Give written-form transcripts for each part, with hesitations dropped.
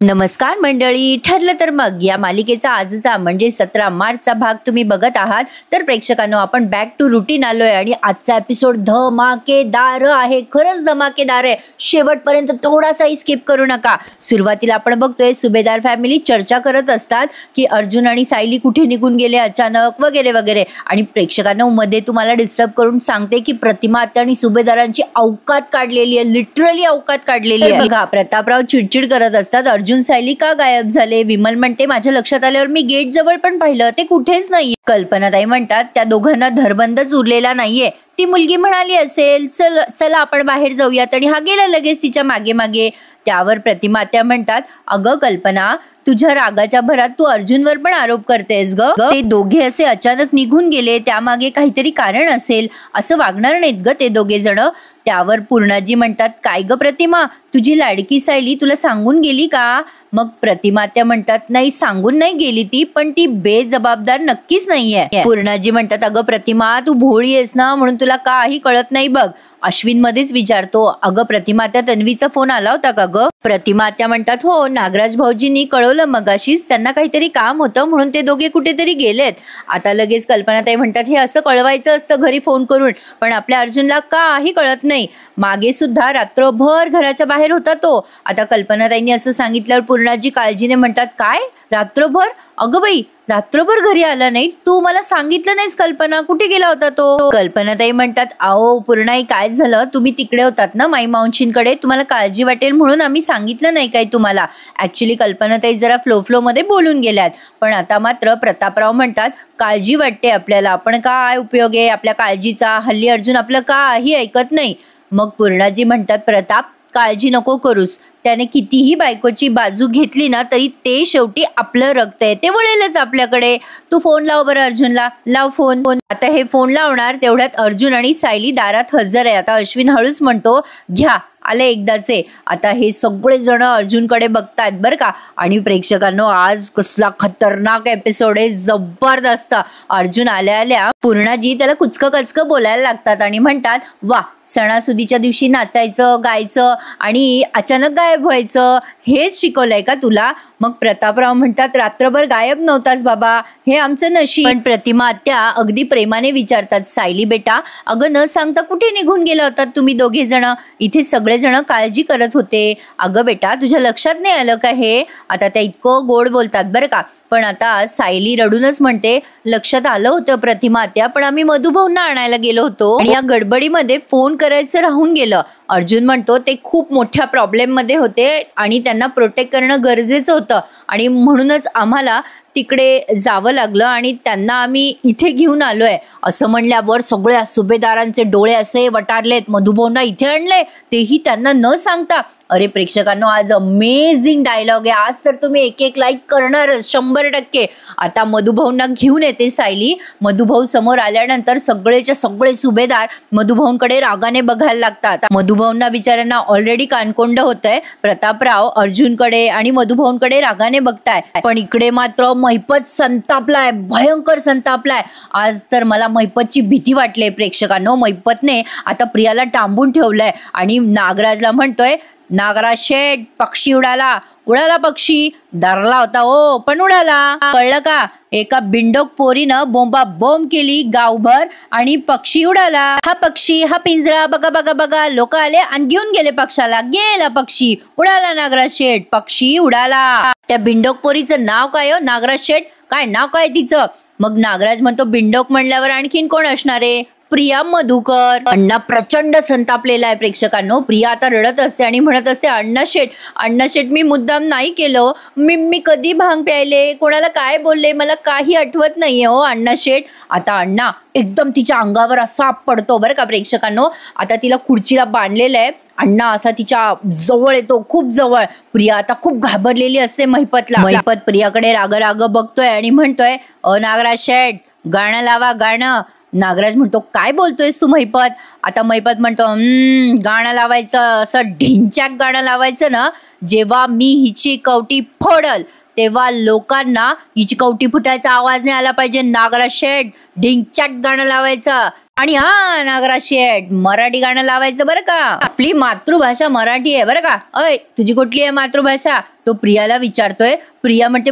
नमस्कार मंडळी, ठरलं तर मग या मालिकेचा आजचा म्हणजे 17 मार्चचा भाग तुम्ही बघत आहात. तर प्रेक्षकांनो, आपण बॅक टू रुटीन आलोय आणि आजचा एपिसोड धमाकेदार आहे. खरंच धमाकेदार आहे. शेवटपर्यंत थोडासाही स्किप करू नका. सुरुवातीला आपण बघतोय सुभेदार फॅमिली चर्चा करत असतात की अर्जुन आणि सायली कुठे निघून गेले अचानक वगैरे वगैरे. आणि प्रेक्षकांनो, मध्ये तुम्हाला डिस्टर्ब करून सांगते की प्रतिमा आत्या आणि सुभेदारांची अवकात काढलेली आहे, लिटरली अवकात काढलेली आहे. बघा, प्रतापराव चिडचिड करत असतात, अर्जुन सायली का गायब झाले. विमल म्हणते, माझ्या लक्षात आल्यावर मी गेट जवळ पण पाहिलं, ते कुठेच नाहीये. कल्पनाताई म्हणतात, त्या दोघांना धरबंदच उरलेला नाहीये. ती मुलगी म्हणाली असेल, चला आपण बाहेर जाऊयात, आणि हा गेला लगेच तिच्या मागे मागे. त्यावर प्रतिमा आत्या म्हणतात, अगं कल्पना, तुझ्या रागाच्या भरात तू अर्जुनवर पण आरोप करतेस ग. ते दोघे असे अचानक निघून गेले, त्यामागे काहीतरी कारण असेल. असं वागणार नाहीत ग ते दोघे जण. त्यावर पूर्णाजी म्हणतात, काय ग प्रतिमा, तुझी लाडकी सायली तुला सांगून गेली का. मग प्रतिमा त्या म्हणतात, नाही सांगून नाही गेली ती, पण ती बेजबाबदार नक्कीच नाहीये. पूर्णाजी म्हणतात, अगं प्रतिमा, तू भोळी आहेस ना, म्हणून तुला काही कळत नाही बघ. अश्विन मध्येच विचारतो, अगं प्रतिमा, त्या तन्वीचा फोन आला होता का ग. प्रतिमा त्या म्हणतात, हो, नागराज भाऊजींनी कळवलं मगाशीच, त्यांना काहीतरी काम होतं म्हणून ते दोघे कुठेतरी गेलेत. आता लगेच कल्पनाताई म्हणतात, हे असं कळवायचं असतं घरी फोन करून, पण आपल्या अर्जुनला काही कळत नाही. मागे सुद्धा रात्रभर घराच्या बाहेर होता तो. आता कल्पनाताईंनी असं सांगितल्यावर पूर्णाजी काळजीने म्हणतात, काय रात्रभर. अगं बाई, रात्रभर घरी आला नाही, तू मला सांगितलं नाहीस कल्पना, कुठे गेला होता तो. कल्पनाताई म्हणतात, आओ पूर्णाई, काय झालं, तुम्ही तिकडे होतात ना माई मावशींकडे, तुम्हाला काळजी वाटेल म्हणून आम्ही सांगितलं नाही काय तुम्हाला. ऍक्च्युली कल्पनाताई जरा फ्लो मध्ये बोलून गेल्यात. पण आता मात्र प्रतापराव म्हणतात, काळजी वाटते आपल्याला, पण काय उपयोग आहे आपल्या काळजीचा, हल्ली अर्जुन आपलं काही ऐकत नाही. मग पूर्णाजी म्हणतात, प्रताप, काळजी नको करूस, त्याने कितीही बायकोची बाजू घेतली ना तरी ते शेवटी आपलं रक्त आहे, ते वळेलच आपल्याकडे. तू फोन लाव बरं अर्जुनला, लाव फोन. आता हे फोन लावणार तेवढ्यात अर्जुन आणि सायली दारात हजर आहे. आता अश्विन हळूच म्हणतो, घ्या आले एकदाचे. आता हे सगळे जण अर्जुनकडे बघतायत बरं का. आणि प्रेक्षकांनो, आज कसला खतरनाक एपिसोड आहे, जबरदस्त. अर्जुन आल्या आल्या पूर्णाजी त्याला कुचकं कचकं बोलायला लागतात आणि म्हणतात, वा, सणासुदीच्या दिवशी नाचायचं गायचं आणि अचानक गायब व्हायचं, हेच शिकवलंय का तुला. मग प्रतापराव म्हणतात, रात्रभर गायब नव्हतास बाबा, हे आमचं नशीब. पण प्रतिमा आत्या अगदी प्रेमाने विचारतात, सायली बेटा, अगं न सांगता कुठे निघून गेला होतात तुम्ही दोघे जण, इथे सगळे जण काळजी करत होते. अगं बेटा, तुझ्या लक्षात नाही आलं का हे. आता त्या इतकं गोड बोलतात बरं का. पण आता सायली रडूनच म्हणते, लक्षात आलं होतं प्रतिमा आत्या, पण आम्ही मधुभाऊंना आणायला गेलो होतो आणि या गडबडीमध्ये फोन करायचं राहून गेलं. अर्जुन म्हणतो, ते खूप मोठ्या प्रॉब्लेम मध्ये होते आणि त्यांना प्रोटेक्ट करणं गरजेचं होतं आणि म्हणूनच आम्हाला तिकडे जावं लागलं आणि त्यांना आम्ही इथे घेऊन आलोय. असं म्हणल्यावर सगळ्या सुभेदारांचे डोळे असे वटारलेत, मधुभाऊंना इथे आणले तेही त्यांना न सांगता. अरे प्रेक्षकांनो, आज अमेझिंग डायलॉग आहे. आज तर तुम्ही एक एक लाईक करणारच 100%. आता मधुभाऊंना घेऊन येते सायली. मधुभाऊ समोर आल्यानंतर सगळेच्या सगळे सुभेदार मधुभाऊंकडे रागाने बघायला लागतात. मधुभाऊंना बिचाऱ्यांना ऑलरेडी कानकोंड होतंय. प्रतापराव अर्जुनकडे आणि मधुभाऊंकडे रागाने बघताय, पण इकडे मात्र महिपत संतापलाय, भयंकर संतापलाय. आज तर मला महिपतची भीती वाटली प्रेक्षकांनो. महिपतने आता प्रियाला टांबून ठेवलंय आणि नागराजला म्हणतोय, नागराज शेठ, पक्षी उडाला, उडाला पक्षी, धरला होता हो पण उडाला, कळलं का. एका बिंडोक पोरीनं बोंबा बोंब केली गावभर आणि पक्षी उडाला. हा पक्षी, हा पिंजरा, बघा बघा बघा, लोक आले आणि घेऊन गेले पक्षाला, गेला पक्षी, उडाला नागराज शेठ, पक्षी उडाला. त्या बिंडोक पोरीचं नाव काय हो नागराज शेठ, काय नाव काय तिचं. मग नागराज म्हणतो, बिंडोक म्हणल्यावर आणखीन कोण असणार आहे, प्रिया मधुकर. अण्णा प्रचंड संतापलेला आहे प्रेक्षकांनो. प्रिया आता रडत असते आणि म्हणत असते, अण्णा शेठ, मी मुद्दाम नाही केलं, मी कधी भांग प्यायले, कोणाला काय बोलले, मला काही आठवत नाहीये हो अण्णा शेठ. आता अण्णा एकदम तिच्या अंगावर असा पडतो बरं का प्रेक्षकांनो. आता तिला खुर्चीला बांधलेलं आहे. अण्णा असा तिच्या जवळ येतो, खूप जवळ. प्रिया आता खूप घाबरलेली असते महिपतला. महिपत प्रियाकडे राग बघतोय आणि म्हणतोय, नागराज शेठ, गाणं लावा, गाणं. नागराज म्हणतो, काय बोलतोयस तू महिपत. आता महिपत म्हणतो, गाणं लावायचं, असं ढिंच्याक गाणं लावायचं ना, जेव्हा मी हिची कवटी फोडल तेव्हा लोकांना हिची कवटी फुटायचा आवाज नाही आला पाहिजे. नागराज शेठ, ढिंच्याक गाणं लावायचं. आणि हा नागराज शेठ, मराठी गाणं लावायचं बरं का. आपली मातृभाषा मराठी आहे बरं का. अय, तुझी कुठली आहे मातृभाषा, तो प्रियाला विचारतोय. प्रिया म्हणते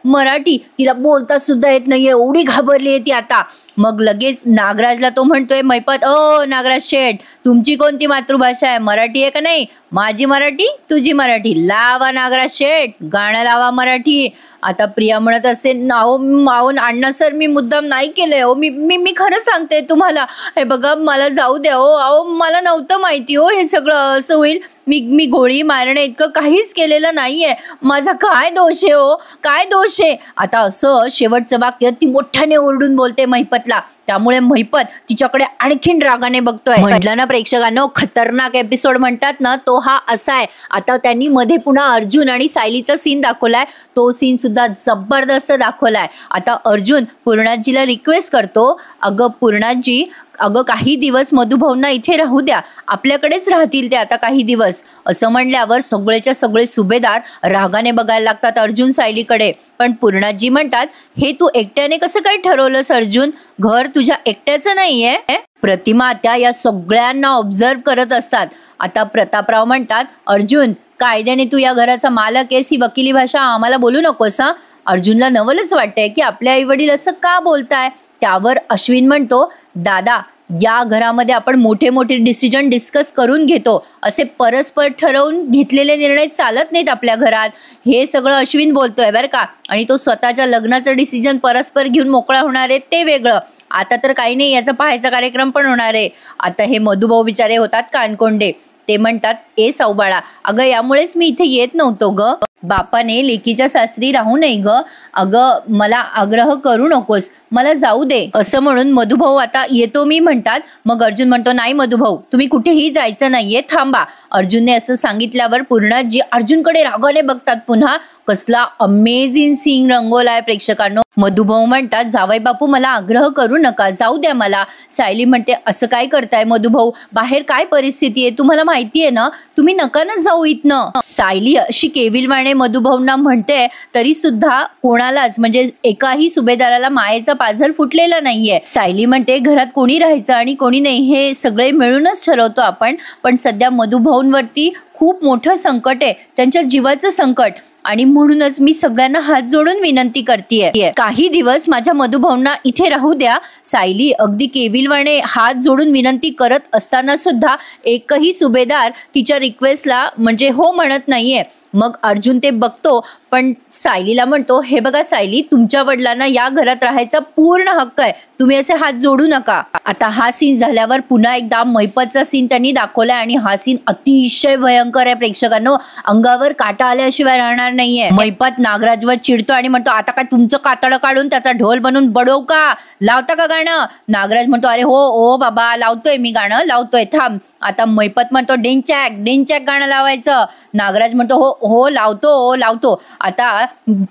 मराठी तिला बोलता सुद्धा येत नाहीये, एवढी घाबरली आहे ती आता. मग लगेच नागराजला तो म्हणतोय महिपत, ओ नागराज शेठ, तुमची कोणती मातृभाषा आहे, मराठी आहे का नाही? माझी मराठी, तुझी मराठी, लावा नागराज शेठ गाणं लावा मराठी. आता प्रिया म्हणत असे, नाव अण्णा सर मी मुद्दाम नाही केलंय हो, मी खरं सांगते तुम्हाला, हे बघा मला जाऊ द्या हो, अहो मला नव्हतं माहिती हो हे सगळं असं होईल, मी गोळी मारणे इतकं काहीच केलेलं नाहीये, माझा काय दोष आहे हो, काय दोष आहे? आता असं शेवटचं वाक्य ती मोठ्याने ओरडून बोलते महिपतला. त्यामुळे महिपत तिच्याकडे आणखीन रागाने बघतोय. म्हटलं ना प्रेक्षकांनो, खतरनाक एपिसोड म्हणतात ना तो हा असा आहे. आता त्यांनी मध्ये पुन्हा अर्जुन आणि सायलीचा सीन दाखवलाय, तो सीन सुद्धा जबरदस्त दाखवलाय. आता अर्जुन पूर्णाजीला रिक्वेस्ट करतो, अगं पूर्णाजी, अगं काही दिवस मधुभाऊंना इथे राहू द्या, आपल्याकडेच राहतील ते आता काही दिवस. असं म्हणल्यावर सगळेच्या सगळे सुभेदार रागाने बघायला लागतात अर्जुन सायलीकडे. पण पूर्णाजी म्हणतात, हे तू एकट्याने कसं काय ठरवलंस अर्जुन, घर तुझ्या एकट्याचं नाहीये. प्रतिमा त्या या सगळ्यांना ऑब्झर्व करत असतात. आता प्रतापराव म्हणतात, अर्जुन कायद्याने तू या घराचा मालक आहेस, ही वकिली भाषा आम्हाला बोलू नकोस हा. अर्जुनला नवलच वाटतंय की आपले आई वडील असं का बोलताय. त्यावर अश्विन म्हणतो, दादा या घरामध्ये आपण मोठे मोठे डिसिजन डिस्कस करून घेतो, असे परस्पर ठरवून घेतलेले निर्णय चालत नाहीत आपल्या घरात. हे सगळं अश्विन बोलतोय बरं का. आणि तो स्वतःच्या लग्नाचं डिसिजन परस्पर घेऊन मोकळा होणार आहे ते वेगळं, आता तर काही नाही, याचा पाहायचा कार्यक्रम पण होणार आहे. आता हे मधुभाऊ बिचारे होतात कानकोंडे, ते म्हणतात, ए साऊबाळा, अगं यामुळेच मी इथे येत नव्हतो ग, बापाने लेकीच्या सासरी राहू नये ग, अगं मला आग्रह करू नकोस, मला जाऊ दे, असं म्हणून मधुभाऊ आता येतो मी म्हणतात. मग अर्जुन म्हणतो, नाही मधुभाऊ तुम्ही कुठेही जायचं नाहीये, थांबा. अर्जुनने असं सांगितल्यावर पूर्णाजी अर्जुनकडे रागाने बघतात पुन्हा. कसला अमेझिंग सीन रंगवलाय प्रेक्षकांनो. मधुभाऊ म्हणतात, जावई बापू मला आग्रह करू नका, जाऊ द्या मला. सायली म्हणते, असं काय करताय मधुभाऊ, बाहेर काय परिस्थिती आहे तुम्हाला माहितीये ना, तुम्ही नका ना जाऊ इथनं. सायली अशी केविलवाणे मधुभाऊंना म्हणते, तरी सुद्धा कोणालाच म्हणजे एकाही सुभेदाराला मायेचा पाझर फुटलेला नाहीये. सायली म्हणते, घरात कोणी राहायचं आणि कोणी नाही हे सगळे मिळूनच ठरवतो आपण, पण सध्या मधुभाऊंवरती खूप मोठं संकट आहे, त्यांच्या जीवाचं संकट, आणि म्हणूनच मी सगळ्यांना हात जोडून विनंती करतेय, काही दिवस माझ्या मधुभाऊंना इथे राहू द्या. सायली अगदी केविलवाणे हात जोडून विनंती करत असताना सुद्धा एकही सुभेदार तिच्या रिक्वेस्टला म्हणजे हो म्हणत नाहीये. मग अर्जुन ते बघतो, पण सायलीला म्हणतो, हे बघा सायली, तुमच्या वडिलांना या घरात राहायचा पूर्ण हक्क आहे, तुम्ही असे हात जोडू नका. आता हा सीन झाल्यावर पुन्हा एकदा महिपतचा सीन त्यांनी दाखवलाय आणि हा सीन अतिशय भयंकर आहे प्रेक्षकांनो, अंगावर काटा आल्याशिवाय राहणार नाहीये. महिपत नागराजवर चिडतो आणि म्हणतो, आता काय तुमचं कातडं काढून त्याचा ढोल बनवून बडवू का, लावता का गाणं? नागराज म्हणतो, अरे हो ओ बाबा लावतोय मी गाणं, लावतोय थांब. आता महिपत म्हणतो, डेंचॅक गाणं लावायचं. नागराज म्हणतो, हो लावतो. आता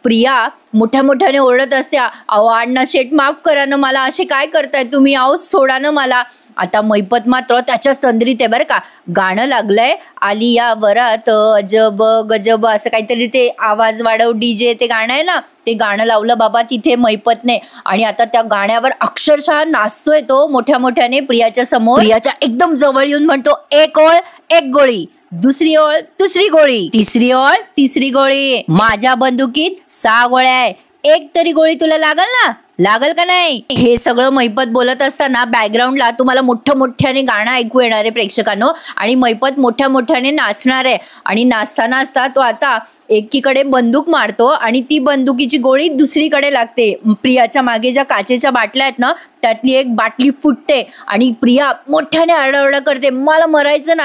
प्रिया मोठ्या मोठ्याने ओरडत असते, अहो अण्णा शेठ माफ करा ना मला, असे काय करताय तुम्ही, अहो सोडा ना मला. आता महिपत मात्र त्याच्याच तंद्रीत आहे बरं का. गाणं लागलंय, आलिया वरात अजब गजब असं काहीतरी, ते आवाज वाढव डीजे ते गाणं आहे ना, ते गाणं लावलं बाबा तिथे महिपतने. आणि आता त्या गाण्यावर अक्षरशः नाचतोय तो मोठ्या मोठ्याने प्रियाच्या समोर. प्रियाच्या एकदम जवळ येऊन म्हणतो, एक ओळ एक गोळी, दुसरी ओळ दुसरी गोळी, तिसरी ओळ तिसरी गोळी, माझ्या बंदुकीत 6 गोळ्या आहे, एक तरी गोळी तुला लागल का नाही. हे सगळं महिपत बोलत असताना बॅकग्राऊंडला तुम्हाला मोठ्या मोठ्याने गाणं ऐकू येणार आहे प्रेक्षकांनो, आणि महिपत मोठ्या मोठ्याने नाचणार आहे. आणि नाचता तो आता एकीकडे बंदूक मारतो आणि ती बंदुकीची गोळी दुसरीकडे लागते. प्रियाच्या मागे ज्या काचेच्या बाटल्या आहेत ना, त्यातली एक बाटली फुटते आणि प्रिया मोठ्याने आरडाओरडा करते, मला मरायचं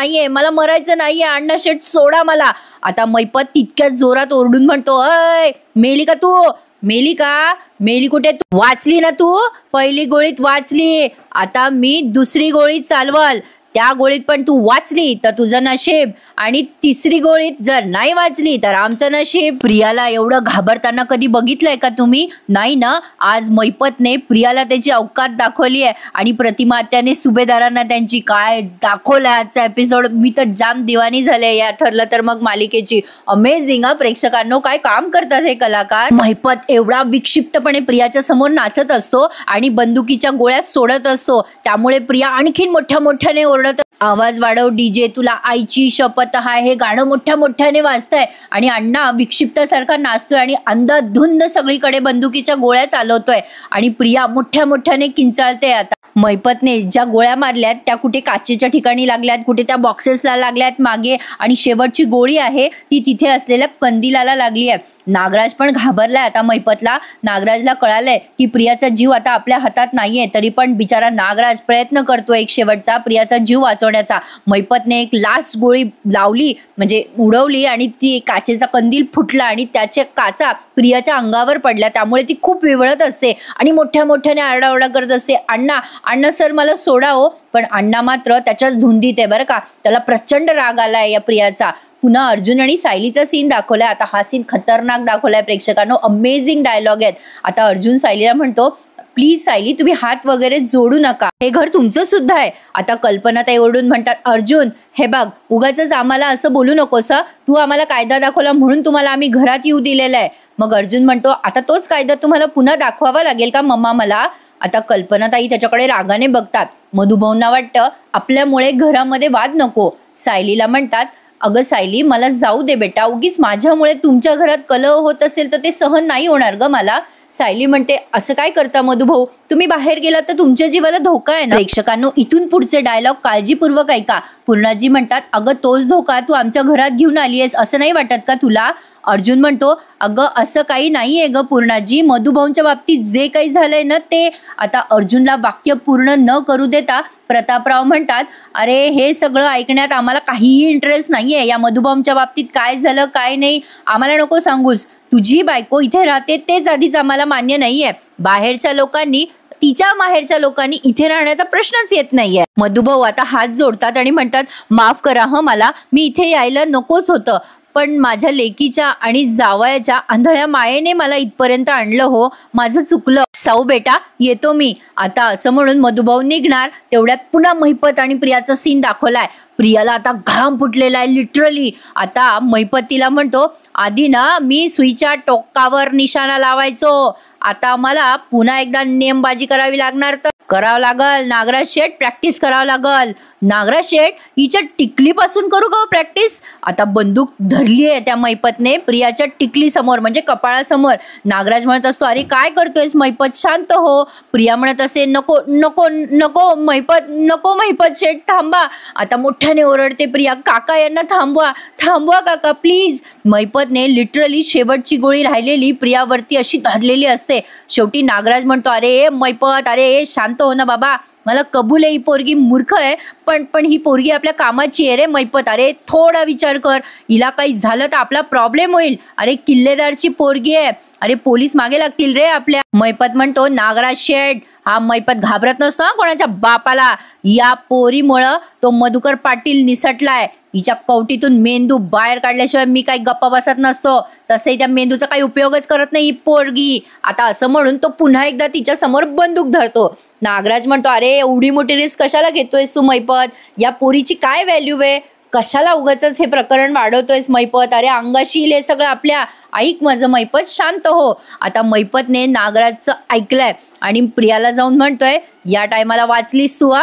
नाहीये, अण्णा शेठ सोडा मला. आता महिपत तितक्याच जोरात ओरडून म्हणतो, अय मेली का मेली कुठे, तू वाचली ना, तू पहिली गोळीत वाचली, आता मी दुसरी गोळी चालवल, त्या गोळीत पण तू वाचली तर तुझं नशीब, आणि तिसरी गोळीत जर नाही वाचली तर आमचं नशीब. प्रियाला एवढं घाबरताना कधी बघितलंय का तुम्ही? नाही ना. आज महिपतने प्रियाला त्याची अवकात दाखवली आहे आणि प्रतिमा त्याने सुभेदारांना त्यांची काय दाखवलं आजचा एपिसोड. मी तर जाम दिवानी झाले या ठरलं तर मग मालिकेची. अमेझिंग प्रेक्षकांनो, काय काम करतात हे कलाकार. महिपत एवढा विक्षिप्तपणे प्रियाच्या समोर नाचत असतो आणि बंदुकीच्या गोळ्या सोडत असतो, त्यामुळे प्रिया आणखीन मोठ्या मोठ्याने ओरडत आवाज वाढव डीजे, तुला आईची शपथ आहे, हे गाणं मोठ्या मोठ्याने वाजतंय आणि अण्णा विक्षिप्तासारखा नाचतोय आणि अंधाधुंद सगळीकडे बंदुकीच्या गोळ्या चालवतोय आणि प्रिया मोठ्या मोठ्याने किंचाळते. आता मैपतने ज्या गोळ्या मारल्यात त्या कुठे काचेच्या ठिकाणी लागल्यात, कुठे त्या बॉक्सेसला लागल्यात मागे, आणि शेवटची गोळी आहे ती तिथे असलेल्या कंदिलाला लागली आहे. नागराज पण घाबरलाय आता मैपतला. नागराजला कळालंय की प्रियाचा जीव आता आपल्या हातात नाहीये, तरी पण बिचारा नागराज प्रयत्न करतोय एक शेवटचा प्रियाचा जीव वाचवण्याचा. मैपतने एक लास्ट गोळी लावली, म्हणजे उडवली, आणि ती काचेचा कंदील फुटला आणि त्याच्या काचा प्रियाच्या अंगावर पडल्या. त्यामुळे ती खूप विवळत असते आणि मोठ्या मोठ्याने आरडाओरडा करत असते, अण्णा अण्णा सर मला सोडा हो. पण अण्णा मात्र त्याच्याच धुंदीत आहे बरं का. त्याला प्रचंड राग आलाय या प्रियाचा. पुन्हा अर्जुन आणि सायलीचा सीन दाखवलाय. आता हा सीन खतरनाक दाखवलाय प्रेक्षकांनो. अमेझिंग डायलॉग आहेत. आता अर्जुन सायलीला म्हणतो, प्लीज सायली तुम्ही हात वगैरे जोडू नका, हे घर तुमचं सुद्धा आहे. आता कल्पनाताई ओरडून म्हणतात, अर्जुन हे बघ उगाचच आम्हाला असं बोलू नकोस, तू आम्हाला कायदा दाखवला म्हणून तुम्हाला आम्ही घरात येऊ दिलेलं आहे. मग अर्जुन म्हणतो, आता तोच कायदा तुम्हाला पुन्हा दाखवावा लागेल का मम्मा मला. आता कल्पनाताई त्याच्याकडे रागाने बघतात. मधुभाऊंना वाटतं आपल्यामुळे घरामध्ये वाद नको. सायलीला म्हणतात, अगं सायली मला जाऊ दे बेटा, उगीच माझ्यामुळे तुमच्या घरात कलह होत असेल तर ते सहन नाही होणार ग मला. सायली म्हणते, असं काय करता मधुभाऊ, तुम्ही बाहेर गेलात तर तुमच्या जीवाला धोका आहे ना. प्रेक्षकांनो इथून पुढचे डायलॉग काळजीपूर्वक ऐका. पूर्णाजी म्हणतात, अगं तोच धोका तू आमच्या घरात घेऊन आली आहेस असं नाही वाटत का तुला. अर्जुन म्हणतो, अगं असं काही नाहीये ग पूर्णाजी, मधुभाऊंच्या बाबतीत जे काही झालंय ना ते. आता अर्जुनला वाक्य पूर्ण न करू देता प्रतापराव म्हणतात, अरे हे सगळं ऐकण्यात आम्हाला काहीही इंटरेस्ट नाहीये. या मधुभाऊंच्या बाबतीत काय झालं काय नाही आम्हाला नको सांगूस. तुझी बायको इथे राहते तेच आधीच आम्हाला मान्य नाहीये. बाहेरच्या लोकांनी, तिच्या माहेरच्या लोकांनी इथे राहण्याचा प्रश्नच येत नाहीये. मधुभाऊ आता हात जोडतात आणि म्हणतात, माफ करा मला, मी इथे यायला नकोच होतं, पण माझ्या लेकीच्या आणि जावयाच्या आंधळ्या मायेने मला इथपर्यंत आणलं हो, माझं चुकलं. साऊ बेटा येतो मी आता, असं म्हणून मधुभाऊ निघणार. तेवढ्यात पुन्हा महिपत आणि प्रियाचा सीन दाखवलाय. प्रियाला आता घाम फुटलेला आहे लिटरली. आता महिपत तिला म्हणतो, आधी ना मी सुईच्या टोकावर निशाणा लावायचो, आता मला पुन्हा एकदा नेमबाजी करावी लागणार तर करावं लागल. नागराज शेठ प्रॅक्टिस करावं लागल. नागराज शेठ हिच्या टिकलीपासून करू का प्रॅक्टिस. आता बंदूक धरली आहे त्या महिपतने प्रियाच्या टिकली समोर, म्हणजे कपाळासमोर. नागराज म्हणत असतो, अरे काय करतोयस महिपत, शांत हो. प्रिया म्हणत असे, नको नको नको महिपत, नको महिपत शेठ थांबा. आता मोठ्याने ओरडते प्रिया, काका यांना थांबवा थांबवा काका प्लीज. महिपतने लिटरली शेवटची गोळी राहिलेली प्रियावरती अशी धरलेली असते. शेवटी नागराज म्हणतो, अरे महिपत, अरे शांत हो ना बाबा, मला कबूल आहे ही पोरगी मूर्ख आहे, पण ही पोरगी आपल्या कामाची आहे रे महिपत. अरे थोडा विचार कर, हिला काही झालं तर आपला प्रॉब्लेम होईल. अरे किल्लेदारची पोरगी आहे, अरे पोलीस मागे लागतील रे आपल्या. महिपत म्हणतो, नागराज शेठ हा महिपत घाबरत नसतो कोणाच्या बापाला. या पोरीमुळं तो मधुकर पाटील निसटलाय. हिच्या कवटीतून मेंदू बाहेर काढल्याशिवाय मी काही गप्पा बसत नसतो. तसंही त्या मेंदूचा काही उपयोगच करत नाही ही पोरगी. आता असं म्हणून तो पुन्हा एकदा तिच्या समोर बंदूक धरतो. नागराज म्हणतो, अरे एवढी मोठी रिस्क कशाला घेतोयस तू महिपत, या पोरीची काय व्हॅल्यू आहे, कशाला उगाचच हे प्रकरण वाढवतोयस महिपत. अरे अंगाशी येईल हे सगळं आपल्या. ऐक माझं महिपत, शांत हो. आता महिपतने नागराजचं ऐकलंय आणि प्रियाला जाऊन म्हणतोय, या टायमाला वाचलीस तू,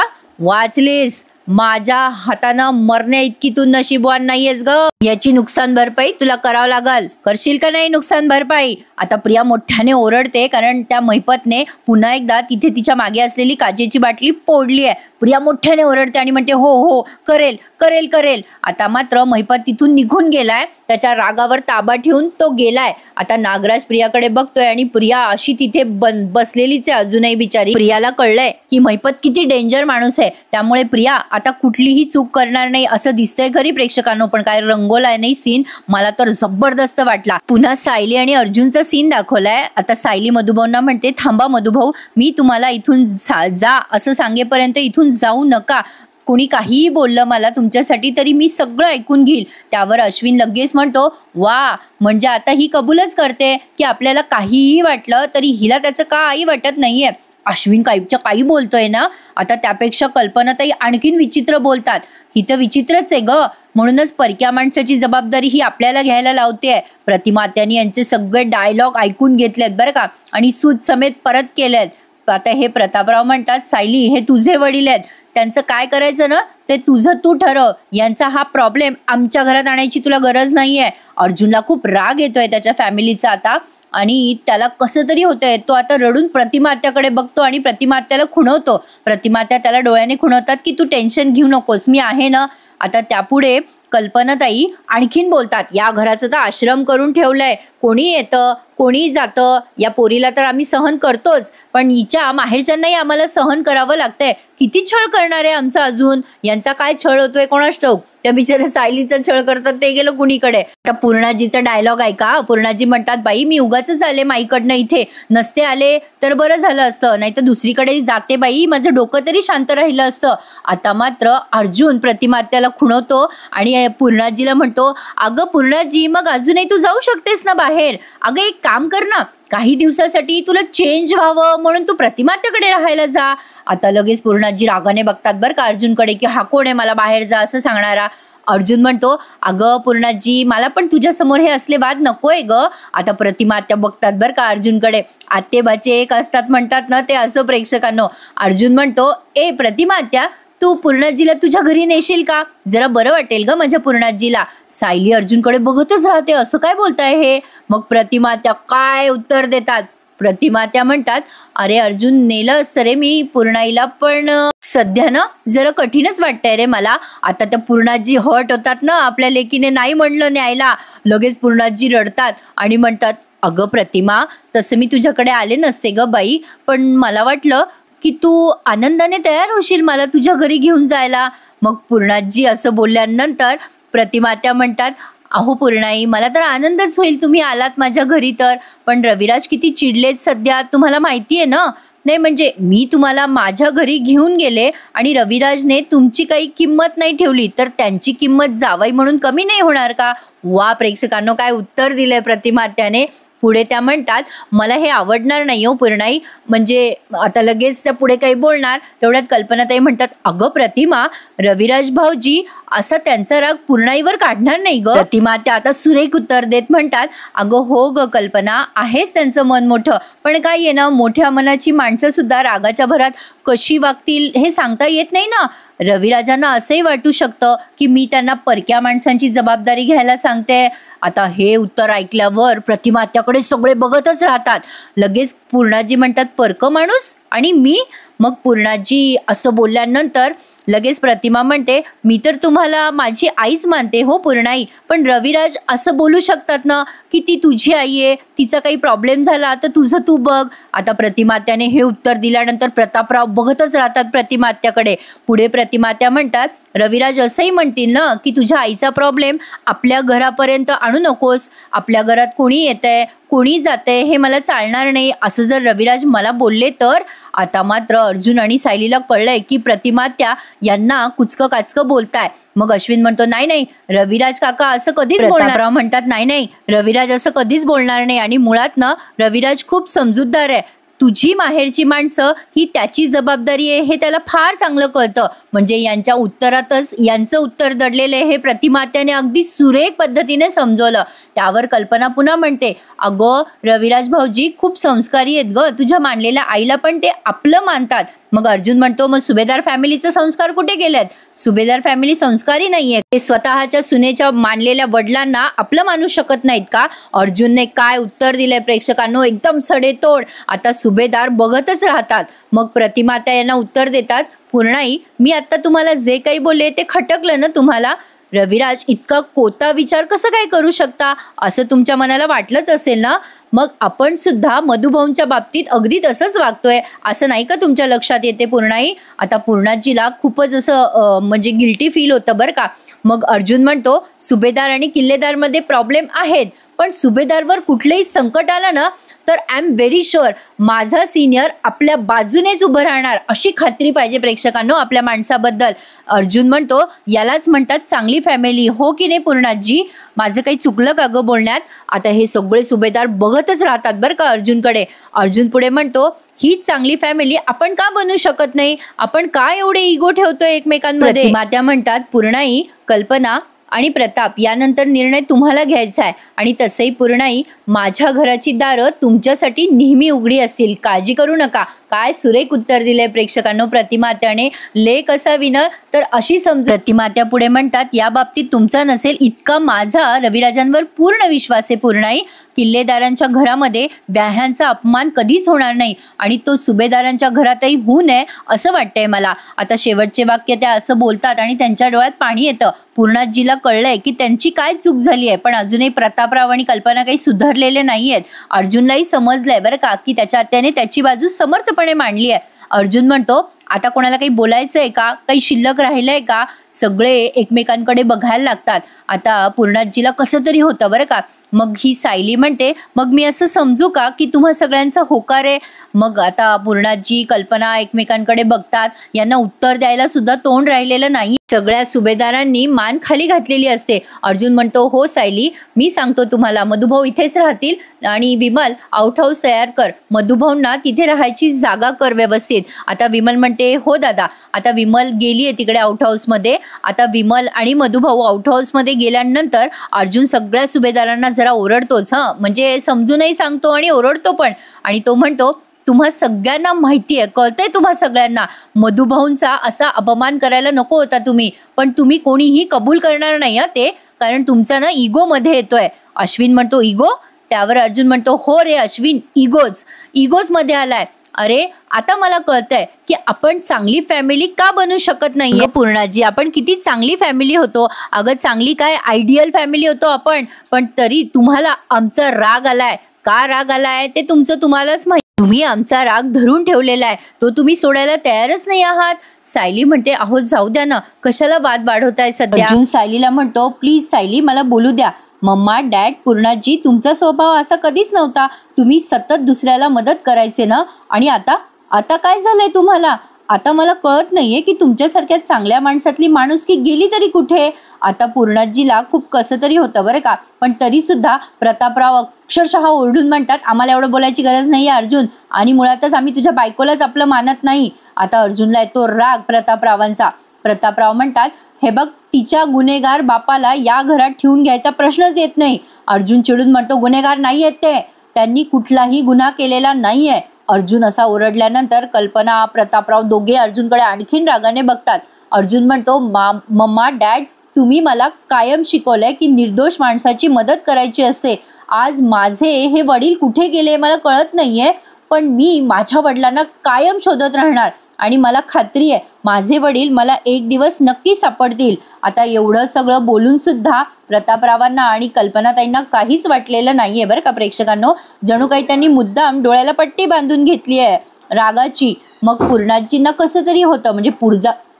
वाचलीस. माझ्या हातानं मरण्या इतकी तू नशीबवान नाहीयेस ग. याची नुकसान भरपाई तुला करावं लागल. करशील का नाही नुकसान भरपाई. आता प्रिया मोठ्याने ओरडते कारण त्या महिपतने पुन्हा एकदा तिथे तिच्या मागे असलेली काचेची बाटली फोडली आहे. प्रिया मोठ्याने ओरडते आणि म्हणते, हो हो करेल करेल करेल. आता मात्र महिपत तिथून निघून गेलाय. त्याच्या रागावर ताबा ठेवून तो गेलाय. आता नागराज प्रियाकडे बघतोय आणि प्रिया अशी तिथे बसलेलीच आहे अजूनही बिचारी. प्रियाला कळलंय की महिपत किती डेंजर माणूस आहे, त्यामुळे प्रिया आता कुठलीही चूक करणार नाही असं दिसतंय खरी प्रेक्षकांनो. पण काय रंगवलाय नाही सीन, मला तर जबरदस्त वाटला. पुन्हा सायली आणि अर्जुनचा सीन दाखवलाय. आता सायली मधुभाऊंना म्हणते, थांबा मधुभाऊ, मी तुम्हाला इथून जा असं सांगेपर्यंत इथून जाऊ नका. कोणी काहीही बोललं मला तुमच्यासाठी तरी मी सगळं ऐकून घेईल. त्यावर अश्विन लगेच म्हणतो, वा म्हणजे आता ही कबूलच करते की आपल्याला काहीही वाटलं तरी हिला त्याचं काही वाटत नाहीये. अश्विन काही बोलतोय ना. आता त्यापेक्षा कल्पनाताई आणखीन विचित्र बोलतात. ही तर विचित्रच आहे ग, म्हणूनच परक्या माणसाची जबाबदारी ही आपल्याला घ्यायला लावते. प्रतिमा त्यांनी यांचे सगळे डायलॉग ऐकून घेतलेत बरं का, आणि सूत समेत परत केलेत. आता हे प्रतापराव म्हणतात, सायली हे तुझे वडील आहेत, त्यांचं काय करायचं ना ते तुझं तू ठरव, यांचा हा प्रॉब्लेम आमच्या घरात आणायची तुला गरज नाहीये. अर्जुनला खूप राग येतोय त्याच्या फॅमिलीचा आता आणि त्याला कसं तरी होतंय. तो आता रडून प्रतिमात्याकडे बघतो आणि प्रतिमात्याला खुणवतो. प्रतिमात्या त्याला डोळ्याने खुणवतात की तू टेन्शन घेऊ नकोस, मी आहे ना. आता त्यापुढे कल्पनाताई आणखीन बोलतात, या घराचं तर आश्रम करून ठेवलंय, कोणी येतं कोणी जातं, या पोरीला तर आम्ही सहन करतोच, पण हिच्या माहेरच्यांनाही आम्हाला सहन करावं लागतंय. किती छळ करणार आहे आमचा अजून, यांचा काय छळ होतोय कोणास ठाऊक. त्या बिचाऱ्या सायलीचा छळ करतात ते गेलं कुणीकडे. आता पूर्णाजीचा डायलॉग ऐका. पूर्णाजी म्हणतात, बाई मी उगाच आले माईकडनं, इथे नसते आले तर बरं झालं असतं, नाही तर दुसरीकडे जाते बाई, माझं डोकं तरी शांत राहिलं असतं. आता मात्र अर्जुन प्रतिमात्याला खुणवतो आणि पूर्णाजीला म्हणतो, अगं पूर्णाजी मग अजूनही तू जाऊ शकतेस ना बाहेर, अगं एक काम कर ना, काही दिवसासाठी तुला चेंज व्हावं म्हणून तू प्रतिमात्याकडे राहायला जा. आता लगेच पूर्णाजी रागाने बघतात बरं का अर्जुनकडे की हा कोण आहे मला बाहेर जा असं सांगणारा. अर्जुन म्हणतो, अगं पूर्णाजी मला पण तुझ्या समोर हे असले वाद नकोय ग. आता प्रतिमात्या बघतात बरं का अर्जुनकडे. आत्तेबाचे एक असतात म्हणतात ना ते असं प्रेक्षकांनो. अर्जुन म्हणतो, ए प्रतिमात्या तू पूर्णाजीला तुझ्या घरी नेशील का, जरा बरं वाटेल ग माझ्या पूर्णाजीला. सायली अर्जुनकडे बघतच राहते, असं काय बोलताय हे. मग प्रतिमात्या काय उत्तर देतात. प्रतिमात्या म्हणतात, अरे अर्जुन नेलं असतं रे मी पूर्णाईला, पण सध्या ना जरा कठीणच वाटतंय रे मला. आता त्या पूर्णाजी हर्ट होतात ना, आपल्या लेकीने नाही म्हणलं न्यायला. लगेच पूर्णाजी रडतात आणि म्हणतात, अगं प्रतिमा तसं मी तुझ्याकडे आले नसते ग बाई, पण मला वाटलं की तू आनंदाने तयार होशील मला तुझ्या घरी घेऊन जायला. मग पूर्णाजी असं बोलल्यानंतर प्रतिमात्या म्हणतात, अहो पूर्णाई मला तर आनंदच होईल तुम्ही आलात माझ्या घरी तर, पण रविराज किती चिडलेत सध्या तुम्हाला माहिती आहे ना. नाही म्हणजे मी तुम्हाला माझ्या घरी घेऊन गेले आणि रविराजने तुमची काही किंमत नाही ठेवली तर त्यांची किंमत जावई म्हणून कमी नाही होणार का. वा प्रेक्षकांनो काय उत्तर दिलंय प्रतिमात्याने. पुढे त्या म्हणतात, मला हे आवडणार नाही हो पूर्णाई. म्हणजे आता लगेच त्या पुढे काही बोलणार तेवढ्यात कल्पनाताई म्हणतात, अगं प्रतिमा रविराज भाऊजी असा त्यांचा राग पूर्णाईवर काढणार नाही ग. प्रतिमा त्या आता सुरेख उत्तर देत म्हणतात, अगं हो ग कल्पना, आहेच त्यांचं मन मोठं, पण काय आहे ना मोठ्या मनाची माणसं सुद्धा रागाच्या भरात कशी वागतील हे सांगता येत नाही ना. रविराजांना असंही वाटू शकतं की मी त्यांना परक्या माणसांची जबाबदारी घ्यायला सांगते. आता हे उत्तर ऐकल्यावर प्रतिमात्याकडे सगळे बघतच राहतात. लगेच पूर्णाजी म्हणतात, परक माणूस आणि मी. मग पूर्णाजी असं बोलल्यानंतर लगेच प्रतिमा म्हणते, मी तर तुम्हाला माझी आईच मानते हो पूर्णाई, पण रविराज असं बोलू शकतात ना की ती तुझी आई आहे, तिचा काही प्रॉब्लेम झाला तर तुझं तू बघ. आता प्रतिमात्याने हे उत्तर दिल्यानंतर प्रतापराव बघतच राहतात प्रतिमात्याकडे. पुढे प्रतिमात्या म्हणतात, रविराज असंही म्हणतील ना की तुझ्या आईचा प्रॉब्लेम आपल्या घरापर्यंत आणू नकोस, आपल्या घरात कोणी येतंय कोणी जाते हे मला चालणार नाही असं जर रविराज मला बोलले तर. आता मात्र अर्जुन आणि सायलीला कळलंय की प्रतिमात्या यांना कुचकं काचकं बोलताय. मग अश्विन म्हणतो, नाही नाही रविराज काका असं कधीच बोलणार. म्हणतात, नाही नाही रविराज असं कधीच बोलणार नाही आणि मुळात ना रविराज खूप समजूतदार आहे, तुझी माहेरची माणसं ही त्याची जबाबदारी आहे हे त्याला फार चांगलं कळतं. म्हणजे यांच्या उत्तरातच यांचं उत्तर दडलेलं आहे हे प्रतिमात्याने अगदी सुरेख पद्धतीने समजवलं. त्यावर कल्पना पुन्हा म्हणते, अगं रविराज भाऊजी खूप संस्कारी आहेत ग, तुझ्या मानलेल्या आईला पण ते आपलं मानतात. मग अर्जुन म्हणतो, मग सुभेदार फॅमिलीचे संस्कार कुठे गेलेत. सुभेदार फॅमिली संस्कारी नाहीये, ते स्वतःच्या सुनेच्या मानलेल्या वडिलांना आपलं मानू शकत नाहीत का. अर्जुनने काय उत्तर दिलंय प्रेक्षकांनो, एकदम सडेतोड. आता सुभेदार बघतच राहतात. मग प्रतिमाता यांना उत्तर देतात, पूर्णाई मी आता तुम्हाला जे काही बोलले ते खटकलं ना तुम्हाला. रविराज इतका कोता विचार कसं काय करू शकता असं तुमच्या मनाला वाटलंच असेल ना. मग आपण सुद्धा मधुभाऊंच्या बाबतीत अगदी तसंच वागतोय असं नाही का तुमच्या लक्षात येते पूर्णाई. आता पूर्णाजीला खूपच असं म्हणजे गिल्टी फील होतं बरं का. मग अर्जुन म्हणतो, सुभेदार आणि किल्लेदारमध्ये प्रॉब्लेम आहेत, पण सुभेदारवर कुठलंही संकट आलं ना तर आय एम व्हेरी शुअर माझा सिनियर आपल्या बाजूनेच उभं राहणार अशी खात्री पाहिजे प्रेक्षकांनो आपल्या माणसाबद्दल. अर्जुन म्हणतो, यालाच म्हणतात चांगली फॅमिली, हो की नाही पूर्णाजी. माझं काही चुकलं का गं बोलण्यात. आता हे सगळे सुभेदार बघतच राहतात बरं का अर्जुनकडे. अर्जुन पुढे म्हणतो, हीच चांगली फॅमिली आपण का बनवू शकत नाही, आपण का एवढे इगो ठेवतोय एकमेकांमध्ये. मात्या म्हणतात, पूर्णाई कल्पना आणि प्रताप यानंतर निर्णय तुम्हाला घ्यायचा आहे आणि तसंही पूर्णाई माझ्या घराची दारं तुमच्यासाठी नेहमी उघडी असतील, काळजी करू नका. काय सुरेख उत्तर दिले प्रेक्षकांनो प्रतिमात्याने. लेक असावी ना तर अशी समज. प्रतिमात्या पुढे म्हणतात, या बाबतीत तुमचा नसेल इतका माझा रविराजांवर पूर्ण विश्वास आहे पूर्णाई. किल्लेदारांच्या घरामध्ये व्याह्यांचा अपमान कधीच होणार नाही आणि तो सुभेदारांच्या घरातही होऊ नये असं वाटतंय मला. आता शेवटचे वाक्य त्या असं बोलतात आणि त्यांच्या डोळ्यात पाणी येतं. पूर्णाजीला कळलंय की त्यांची काय चूक झाली आहे, पण अजूनही प्रतापराव आणि कल्पना काही सुधारलेले नाहीयेत. अर्जुनलाही समजलंय बरं का की त्याच्या आत्याने त्याची बाजू समर्थपणे मांडली आहे. अर्जुन म्हणतो, आता कोणाला काही बोलायचंय का, काही शिल्लक राहिलंय का. सगळे एकमेकांकडे बघायला लागतात. आता पूर्णाजीला कसं तरी होतं बरं का. मग ही सायली म्हणते, मग मी असं समजू का की तुम्हा सगळ्यांचा होकार आहे. मग आता पूर्णाजी कल्पना एकमेकांकडे बघतात. यांना उत्तर द्यायला सुद्धा तोंड राहिलेलं नाही. सगळ्या सुभेदारांनी मान खाली घातलेली असते. अर्जुन म्हणतो, हो सायली, मी सांगतो तुम्हाला, मधुभाऊ इथेच राहतील आणि विमल आउट हाऊस तयार कर. मधुभाऊंना तिथे राहायची जागा कर व्यवस्थित. आता विमल म्हणते, हो दादा. आता विमल गेली आहे तिकडे आउट हाऊसमध्ये. आता विमल आणि मधुभाऊ आउट हाऊसमध्ये गेल्यानंतर अर्जुन सगळ्या सुभेदारांना जरा ओरडतोच, म्हणजे समजूनही सांगतो आणि ओरडतो पण. आणि तो म्हणतो, तुम्हा सगळ्यांना माहिती आहे, कळतंय तुम्हा सगळ्यांना, मधुभाऊंचा असा अपमान करायला नको होता तुम्ही, पण तुम्ही कोणीही कबूल करणार नाही ते, कारण तुमचा ना इगो मध्ये येतोय. अश्विन म्हणतो, इगो? त्यावर अर्जुन म्हणतो, हो रे अश्विन, इगोज मध्ये आलाय. अरे आता मला कळतंय की आपण चांगली फॅमिली का बनू शकत नाहीये पूर्णाजी. आपण किती चांगली फॅमिली होतो. अगं चांगली काय, आयडियल फॅमिली होतो आपण. पण तरी तुम्हाला आमचा राग आलाय. का राग आलाय ते तुमचं तुम्हालाच माहिती. तुम्ही आमचा राग धरून ठेवलेला आहे, तो तुम्ही सोडायला तयारच नाही आहात. सायली म्हणते, अहो जाऊ द्या ना, कशाला वाद वाढवताय सध्या. अर्जुन सायलीला म्हणतो, प्लीज सायली मला बोलू द्या. मम्मा, डॅड, पूर्णाजी, तुमचा स्वभाव असा कधीच नव्हता. तुम्ही सतत दुसऱ्याला मदत करायचे ना, आणि आता काय झालंय तुम्हाला. आता मला कळत नाहीये की तुमच्यासारख्या चांगल्या माणसातली माणुसकी गेली तरी कुठे. आता पूर्णाजीला खूप कसं तरी होतं बरं का, पण तरी सुद्धा प्रतापराव अक्षरशः ओरडून म्हणतात, आम्हाला एवढं बोलायची गरज नाही आहे अर्जुन, आणि मुळातच आम्ही तुझ्या बायकोलाच आपलं मानत नाही. आता अर्जुनला येतो राग प्रतापरावांचा. प्रतापराव म्हणतात, हे बघ, तिच्या गुन्हेगार बापाला या घरात ठेवून घ्यायचा प्रश्नच येत नाही. अर्जुन चिडून म्हणतो, गुन्हेगार नाही आहेत ते, त्यांनी कुठलाही गुन्हा केलेला नाहीये. अर्जुन असा ओरडल्यानंतर कल्पना प्रतापराव दोघे अर्जुनकडे आणखीन रागाने बघतात. अर्जुन म्हणतो, मम्मा, डॅड, तुम्ही मला कायम शिकवलंय की निर्दोष माणसाची मदत करायची असते. आज माझे हे वडील कुठे गेले मला कळत नाहीये, पण मी माझ्या वडिलांना कायम शोधत राहणार आणि मला खात्री आहे माझे वडील मला एक दिवस नक्की सापडतील. आता एवढं सगळं बोलून सुद्धा प्रतापरावांना आणि कल्पनाताईंना काहीच वाटलेलं नाहीये बरं का प्रेक्षकांनो. जणू काही त्यांनी मुद्दाम डोळ्याला पट्टी बांधून घेतली आहे रागाची. मग पूर्णाजींना कसं तरी होतं, म्हणजे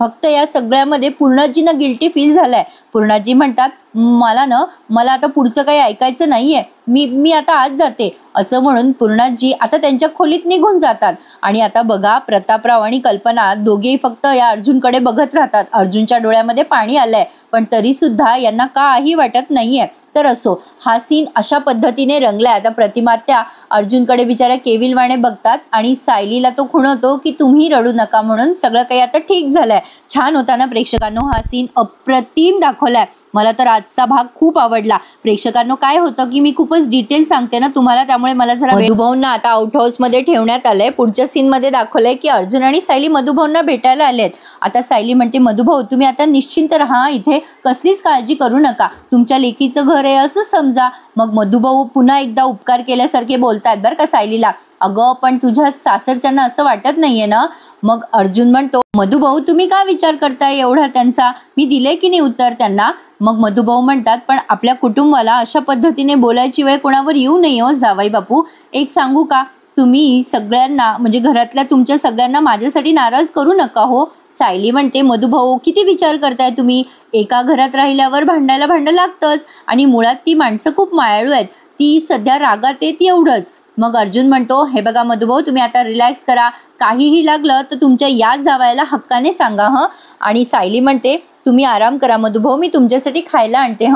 फक्त या सगळ्यामध्ये पूर्णाजींना गिल्टी फील झालाय. पूर्णाजी म्हणतात, मला आता पुढचं काही ऐकायचं नाहीये, मी आता आज जाते. असं म्हणून पूर्णाजी आता त्यांच्या खोलीत निघून जातात. आणि आता बघा, प्रतापराव आणि कल्पना दोघेही फक्त या अर्जुनकडे बघत राहतात. अर्जुनच्या डोळ्यामध्ये पाणी आलंय, पण तरी सुद्धा यांना काही वाटत नाहीये. तर असो, हा सीन अशा पद्धतीने रंगलाय. आता प्रतिमात्या अर्जुनकडे बिचाऱ्या केविलवाणे बघतात आणि सायलीला तो खुणवतो की तुम्ही रडू नका म्हणून, सगळं काही आता ठीक झालंय. छान होता ना प्रेक्षकांनो, हा सीन अप्रतिम दाखवलाय. मला तर आजचा भाग खूप आवडला. प्रेक्षकांनो, काय होतं की मी खूपच डिटेल सांगते ना तुम्हाला, त्यामुळे मला जरा मधुभाऊंना आता आउट हाऊस मध्ये ठेवण्यात आलंय. पुढच्या सीन मध्ये दाखवलंय की अर्जुन आणि सायली मधुभाऊंना भेटायला आलेत. आता सायली म्हणते, मधुभाऊ तुम्ही आता निश्चिंत राहा, इथे कसलीच काळजी करू नका, तुमच्या लेकीचं घर आहे असं समजा. मग मधुभाऊ पुन्हा एकदा उपकार केल्यासारखे बोलतात बरं का सायलीला. अगं पण तुझ्या सासरच्यांना असं वाटत नाहीये ना. मग अर्जुन म्हणतो, मधुभाऊ तुम्ही का विचार करताय एवढा त्यांचा, मी दिले की नाही उत्तर त्यांना. मग मधुभाऊ म्हणतात, पण आपल्या कुटुंबाला अशा पद्धतीने बोलायची वेळ कोणावर येऊ नये हो जावाई बापू. एक सांगू का, तुम्ही सगळ्यांना म्हणजे घरातल्या तुमच्या सगळ्यांना माझ्यासाठी नाराज करू नका हो. सायली म्हणते, मधुभाऊ किती विचार करताय तुम्ही, एका घरात राहिल्यावर भांडण लागतंच, आणि मुळात ती माणसं खूप मायाळू आहेत, ती सध्या रागात येत एवढंच. मग अर्जुन म्हणतो, हे बघा मधुभाऊ तुम्ही आता रिलॅक्स करा, काहीही लागलं तर तुमच्या याच जावयाला हक्काने सांगा आणि सायली म्हणते, तुम्ही आराम करा मधुभाऊ, मी तुमच्यासाठी खायला आणते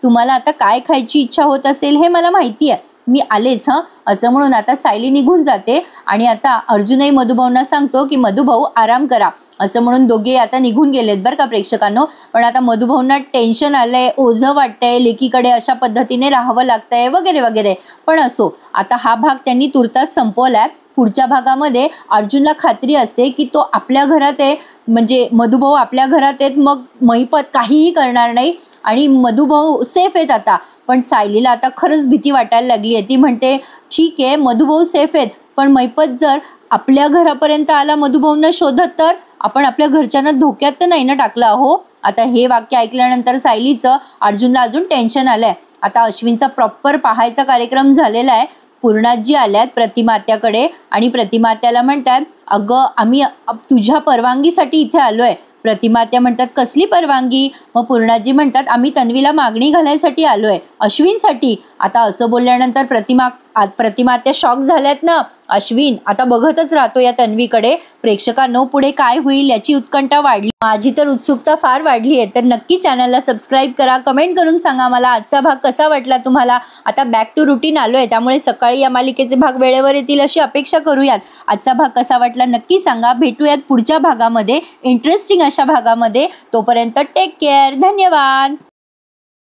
तुम्हाला आता काय खायची इच्छा होत असेल हे मला माहिती आहे, मी आलेच असं म्हणून आता सायली निघून जाते आणि आता अर्जुनही मधुभाऊंना सांगतो की मधुभाऊ आराम करा असं म्हणून दोघे आता निघून गेलेत बरं का प्रेक्षकांनो. पण आता मधुभाऊंना टेन्शन आलंय, ओझं वाटतंय, लेकीकडे अशा पद्धतीने राहावं लागतंय वगैरे वगैरे. पण असो, आता हा भाग त्यांनी तुर्तास संपवलाय. पुढच्या भागामध्ये अर्जुनला खात्री असते की तो आपल्या घरात आहे, म्हणजे मधुभाऊ आपल्या घरात आहेत, मग महिपत काहीही करणार नाही आणि मधुभाऊ सेफ आहेत आता. पण सायलीला आता खरंच भीती वाटायला लागली आहे. ती म्हणते ठीक आहे मधुभाऊ सेफ आहेत, पण महिपत जर आपल्या घरापर्यंत आला मधुभाऊंना शोधत तर आपण आपल्या घरच्यांना धोक्यात तर नाही ना टाकलं हो. आता हे वाक्य ऐकल्यानंतर सायलीचं अर्जुनला अजून टेन्शन आलंय. आता अश्विनचा प्रॉपर पाहायचा कार्यक्रम झालेला आहे. पूर्णाजी आल्यात प्रतिमात्याकडे आणि प्रतिमात्याला म्हणतात अगं आम्ही तुझ्या परवानगीसाठी इथे आलोय. प्रतिमात्या म्हणतात कसली परवानगी? मग पूर्णाजी म्हणतात आम्ही तन्वीला मागणी घालायसाठी आलोय, अश्विनसाठी. आता असं बोलल्यानंतर प्रतिमात्या शॉक झाल्यात ना. अश्विन आता बघतच राहतो या तन्वीकडे. प्रेक्षकांनो पुढे काय होईल याची उत्कंठा वाढली, माझी तर उत्सुकता फार वाढली आहे. तर नक्की चॅनलला सबस्क्राईब करा, कमेंट करून सांगा मला आजचा भाग कसा वाटला तुम्हाला. आता बॅक टू रुटीन आलोय, त्यामुळे सकाळी या मालिकेचे भाग वेळेवर येतील अशी अपेक्षा करूयात. आजचा भाग कसा वाटला नक्की सांगा. भेटूयात पुढच्या भागामध्ये, इंटरेस्टिंग अशा भागामध्ये. तोपर्यंत टेक केअर, धन्यवाद.